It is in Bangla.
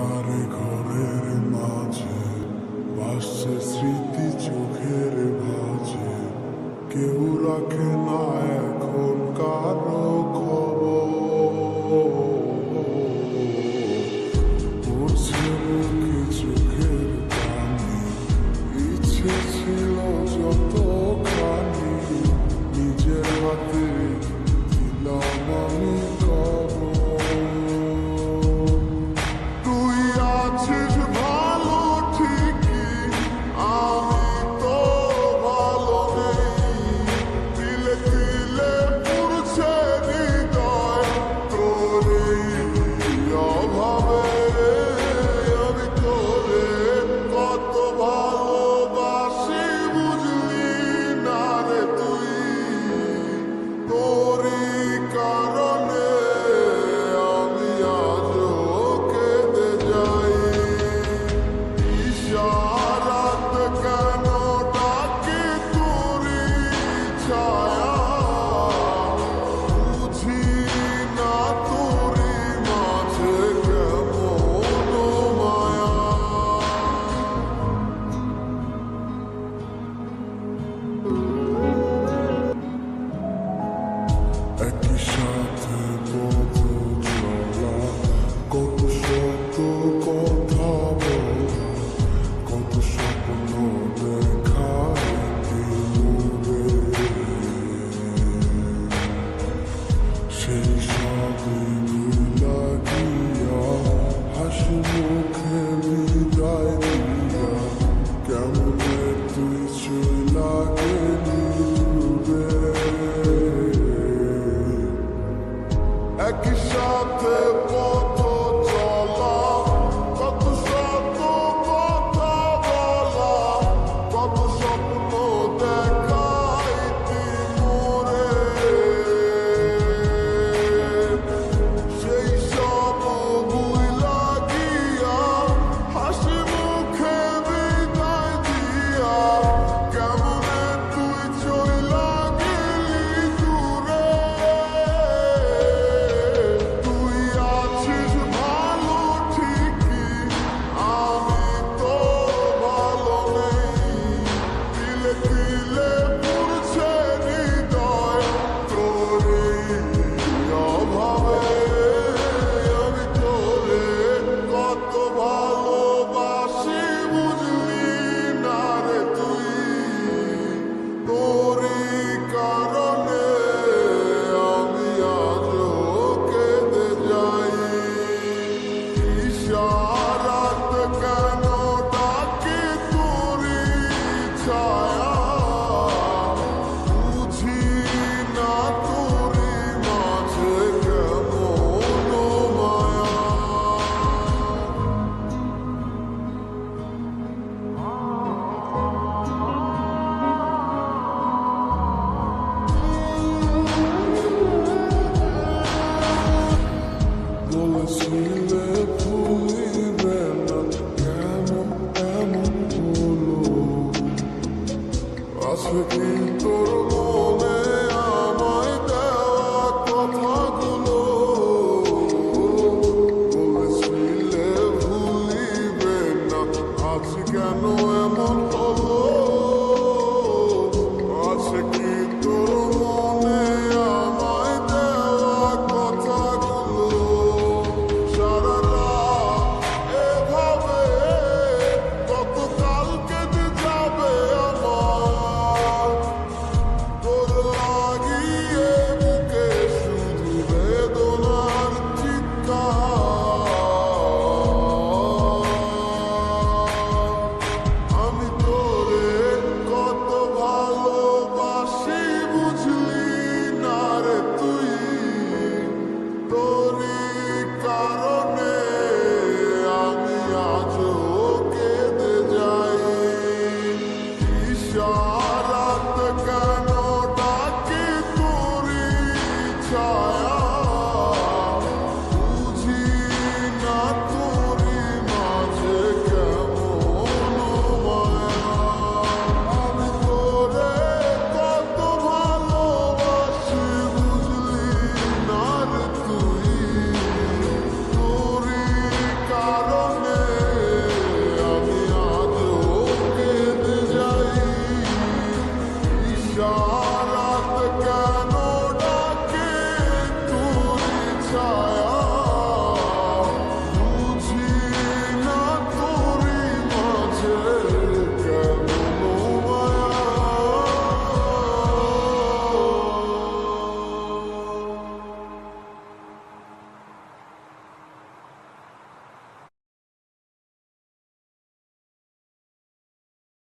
অন্ধকারে ঘরের মাঝে ভাসছে স্মৃতি চোখের ভাঁজে। কেউ রাখে না এখন কারো খবর। পড়ছে বুকে চোখের পানি, ইচ্ছে ছিল যতখানি নিজের হাতে দিলাম আমি খবর। তুই আছিস ভালো ঠিকই, আমি তো ভালো নেই। তিলে তিলে পুড়ছে হৃদয় তোর এই অভাবে। আমি তোরে কত ভালোবাসি বুঝলি না রে তুই। তোরই কারণে আমি আজও কেঁদে যাই। ইশারাতে কেন ডাকি তোরই ছায়া, বুঝি না তোরই মাঝে কেমন মায়া। একই সাথে কত চলা, কত শত কথা বলা, কত স্বপ্ন দেখা ইতিমধ্যে। সেই সবই ভুলা গিয়া হাসি মুখে বিদায় দিয়া কেমনে তুই চলা গেলি দূরে। একই সাথে পথ